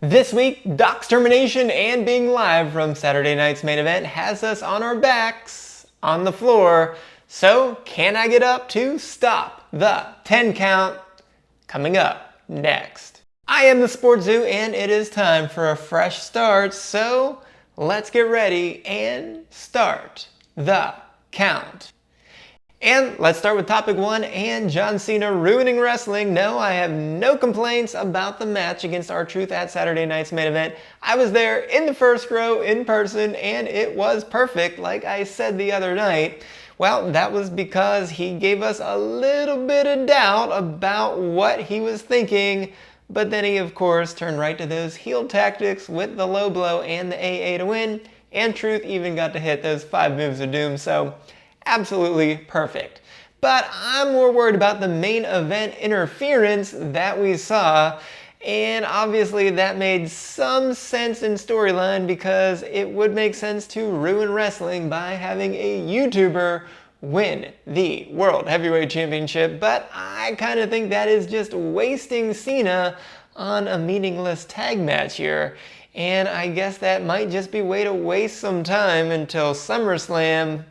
This week, Doc's termination and being live from Saturday night's main event has us on our backs, on the floor. So, can I get up to stop the 10 count? Coming up next. I am the SportsZu and it is time for a fresh start, so let's get ready and start the count. And let's start with topic 1 and John Cena ruining wrestling. No, I have no complaints about the match against R-Truth at Saturday night's main event. I was there in the first row in person and it was perfect, like I said the other night. Well, that was because he gave us a little bit of doubt about what he was thinking, but then he of course turned right to those heel tactics with the low blow and the AA to win, and Truth even got to hit those 5 moves of doom, so absolutely perfect. But I'm more worried about the main event interference that we saw, and obviously that made some sense in storyline because it would make sense to ruin wrestling by having a YouTuber win the World Heavyweight Championship, but I kind of think that is just wasting Cena on a meaningless tag match here, and I guess that might just be a way to waste some time until SummerSlam.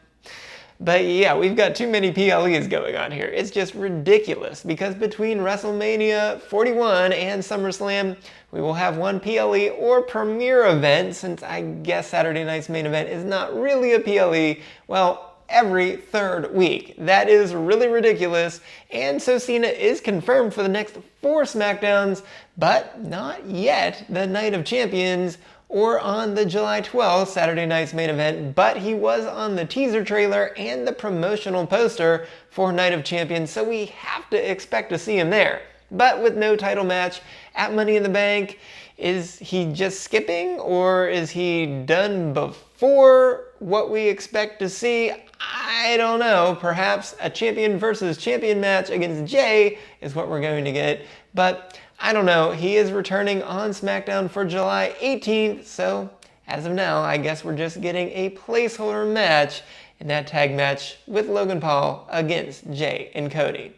But yeah, we've got too many PLEs going on here. It's just ridiculous because between WrestleMania 41 and SummerSlam, we will have one PLE or premiere event, since I guess Saturday night's main event is not really a PLE, well, every 3rd week. That is really ridiculous, and so Cena is confirmed for the next 4 SmackDowns, but not yet the Night of Champions or on the July 12th Saturday night's main event, but he was on the teaser trailer and the promotional poster for Night of Champions, so we have to expect to see him there. But with no title match at Money in the Bank, is he just skipping, or is he done before what we expect to see? I don't know. Perhaps a champion versus champion match against Jay is what we're going to get, but I don't know. He is returning on SmackDown for July 18th, so as of now, I guess we're just getting a placeholder match in that tag match with Logan Paul against Jay and Cody.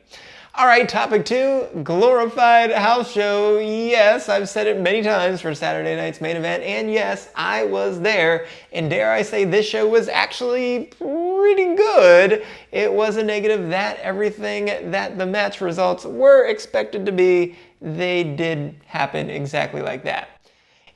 Alright, topic 2, glorified house show. Yes, I've said it many times for Saturday night's main event, and yes, I was there, and dare I say this show was actually pretty good. It was a negative that everything that the match results were expected to be, they did happen exactly like that.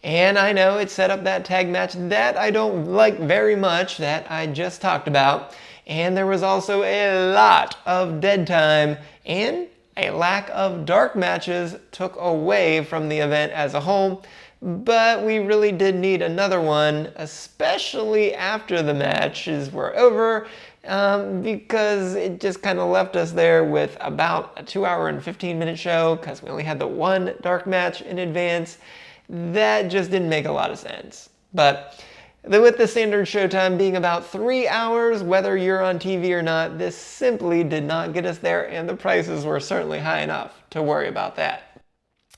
And I know it set up that tag match that I don't like very much that I just talked about. And there was also a lot of dead time, and a lack of dark matches took away from the event as a whole. But we really did need another one, especially after the matches were over, because it just kind of left us there with about a 2-hour and 15-minute show, because we only had the one dark match in advance. That just didn't make a lot of sense. But with the standard showtime being about 3 hours, whether you're on TV or not, this simply did not get us there, and the prices were certainly high enough to worry about that.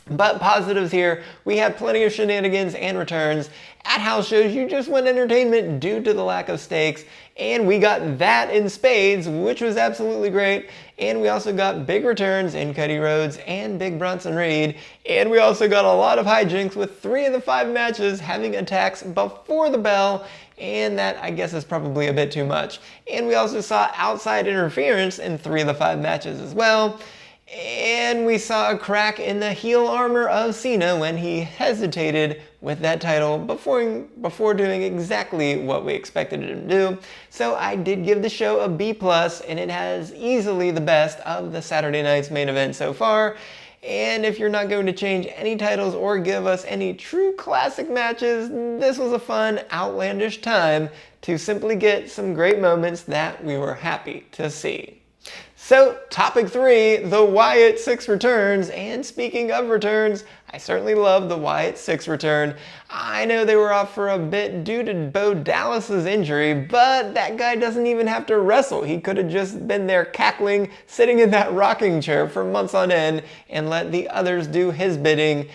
But positives here, we had plenty of shenanigans and returns. At house shows, you just want entertainment due to the lack of stakes, and we got that in spades, which was absolutely great. And we also got big returns in Cody Rhodes and Big Bronson Reed, and we also got a lot of hijinks with 3 of the 5 matches having attacks before the bell, and that I guess is probably a bit too much. And we also saw outside interference in 3 of the 5 matches as well. And we saw a crack in the heel armor of Cena when he hesitated with that title before doing exactly what we expected him to do. So I did give the show a B+, and it has easily the best of the Saturday night's main event so far. And if you're not going to change any titles or give us any true classic matches, this was a fun, outlandish time to simply get some great moments that we were happy to see. So, topic 3, the Wyatt 6 returns, and speaking of returns, I certainly love the Wyatt 6 return. I know they were off for a bit due to Bo Dallas's injury, but that guy doesn't even have to wrestle. He could have just been there cackling, sitting in that rocking chair for months on end, and let the others do his bidding.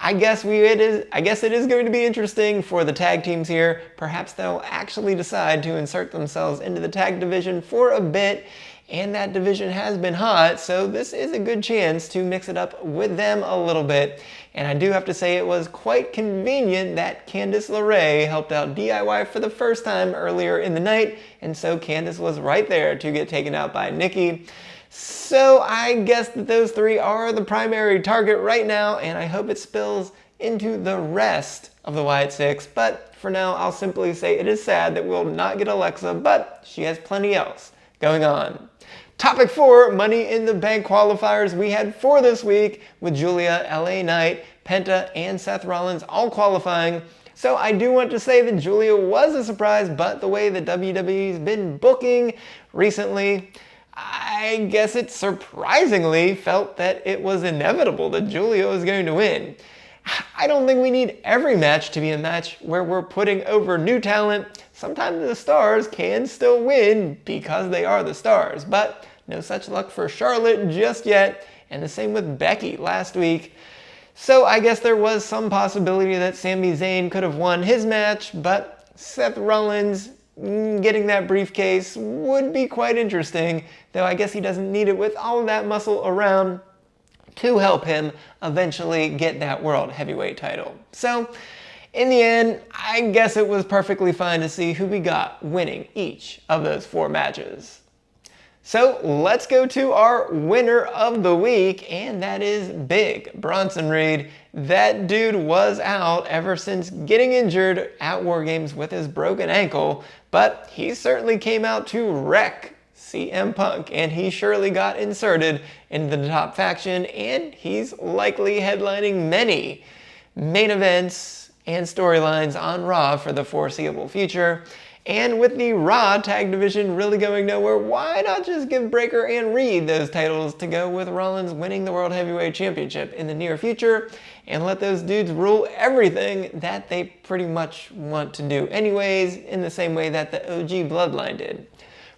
I guess it is going to be interesting for the tag teams here. Perhaps they'll actually decide to insert themselves into the tag division for a bit. and that division has been hot, so this is a good chance to mix it up with them a little bit. And I do have to say it was quite convenient that Candice LeRae helped out DIY for the first time earlier in the night, and so Candice was right there to get taken out by Nikki. So I guess that those three are the primary target right now, and I hope it spills into the rest of the Wyatt Six. But for now, I'll simply say it is sad that we'll not get Alexa, but she has plenty else going on. Topic 4, Money in the Bank qualifiers. We had 4 this week with Julia, LA Knight, Penta, and Seth Rollins all qualifying. So I do want to say that Julia was a surprise, but the way that WWE's been booking recently, I guess it surprisingly felt that it was inevitable that Julia was going to win. I don't think we need every match to be a match where we're putting over new talent. Sometimes the stars can still win because they are the stars, but no such luck for Charlotte just yet, and the same with Becky last week. So I guess there was some possibility that Sami Zayn could have won his match, but Seth Rollins getting that briefcase would be quite interesting, though I guess he doesn't need it with all of that muscle around to help him eventually get that World Heavyweight title. So in the end, I guess it was perfectly fine to see who we got winning each of those 4 matches. So let's go to our winner of the week, and that is Big Bronson Reed. That dude was out ever since getting injured at War Games with his broken ankle, but he certainly came out to wreck CM Punk, and he surely got inserted into the top faction, and he's likely headlining many main events and storylines on Raw for the foreseeable future. And with the Raw tag division really going nowhere, why not just give Breakker and Reed those titles to go with Rollins winning the World Heavyweight Championship in the near future, and let those dudes rule everything that they pretty much want to do anyways, in the same way that the OG Bloodline did.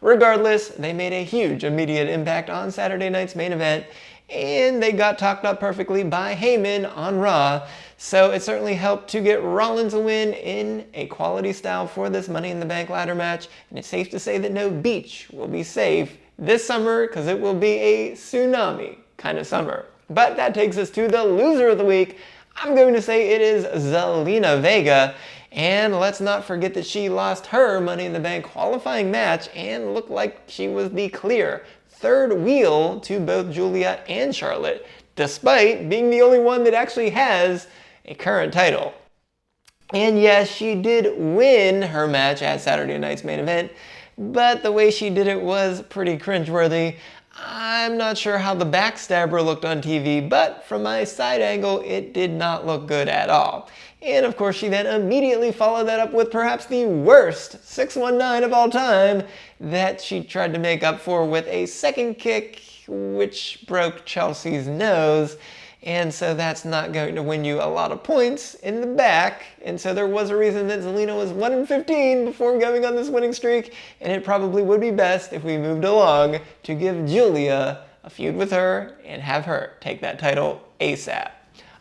Regardless, they made a huge immediate impact on Saturday night's main event, and they got talked up perfectly by Heyman on Raw, so it certainly helped to get Rollins a win in a quality style for this Money in the Bank ladder match, and it's safe to say that no beach will be safe this summer because it will be a tsunami kind of summer. But that takes us to the loser of the week. I'm going to say it is Zelina Vega. And let's not forget that she lost her Money in the Bank qualifying match and looked like she was the clear third wheel to both Julia and Charlotte, despite being the only one that actually has a current title. And yes, she did win her match at Saturday night's main event, but the way she did it was pretty cringeworthy. I'm not sure how the backstabber looked on TV, but from my side angle, it did not look good at all. And of course, she then immediately followed that up with perhaps the worst 619 of all time that she tried to make up for with a second kick, which broke Chelsea's nose. And so that's not going to win you a lot of points in the back. And so there was a reason that Zelina was 1-15 before going on this winning streak. And it probably would be best if we moved along to give Julia a feud with her and have her take that title ASAP.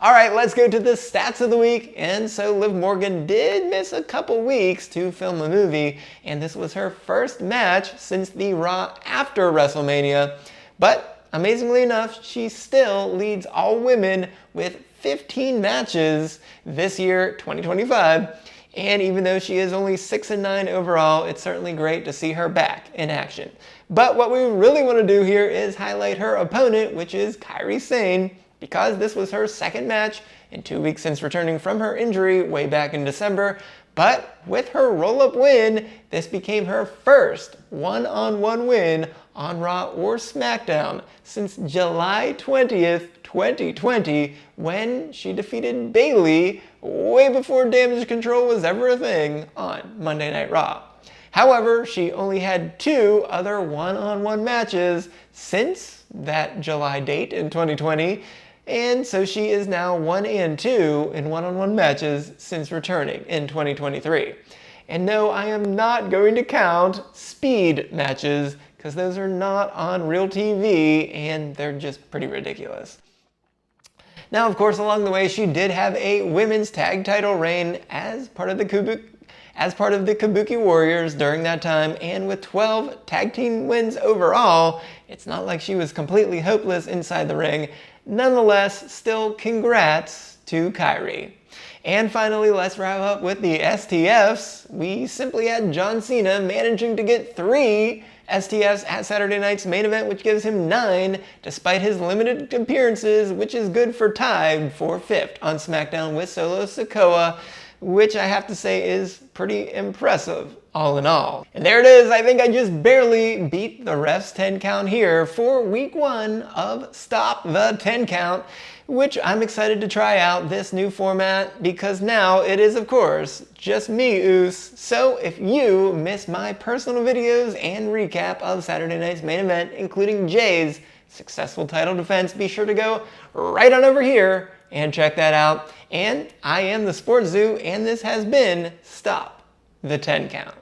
All right, let's go to the stats of the week. And so Liv Morgan did miss a couple weeks to film a movie, and this was her first match since the Raw after WrestleMania. But amazingly enough, she still leads all women with 15 matches this year, 2025. And even though she is only 6-9 overall, it's certainly great to see her back in action. But what we really want to do here is highlight her opponent, which is Kairi Sane, because this was her second match in 2 weeks since returning from her injury way back in December. But with her roll-up win, this became her first one-on-one win on Raw or SmackDown since July 20th, 2020, when she defeated Bayley way before Damage Control was ever a thing on Monday Night Raw. However, she only had 2 other one-on-one matches since that July date in 2020, and so she is now 1-2 in one-on-one matches since returning in 2023. And no, I am not going to count speed matches because those are not on real TV and they're just pretty ridiculous. Now, of course, along the way, she did have a women's tag title reign as part of the as part of the Kabuki Warriors during that time, and with 12 tag team wins overall, it's not like she was completely hopeless inside the ring. Nonetheless, still congrats to Kairi. And finally, let's wrap up with the STFs. We simply had John Cena managing to get 3 STFs at Saturday night's main event, which gives him 9, despite his limited appearances, which is good for tied for 5th on SmackDown with Solo Sikoa, which I have to say is pretty impressive, all in all. And there it is. I think I just barely beat the ref's 10 count here for week 1 of Stop the 10 Count, which I'm excited to try out this new format because now it is, of course, just me, Oos. So if you missed my personal videos and recap of Saturday night's main event, including Jay's successful title defense, be sure to go right on over here and check that out. And I am the SportsZu, and this has been Stop the 10 Count.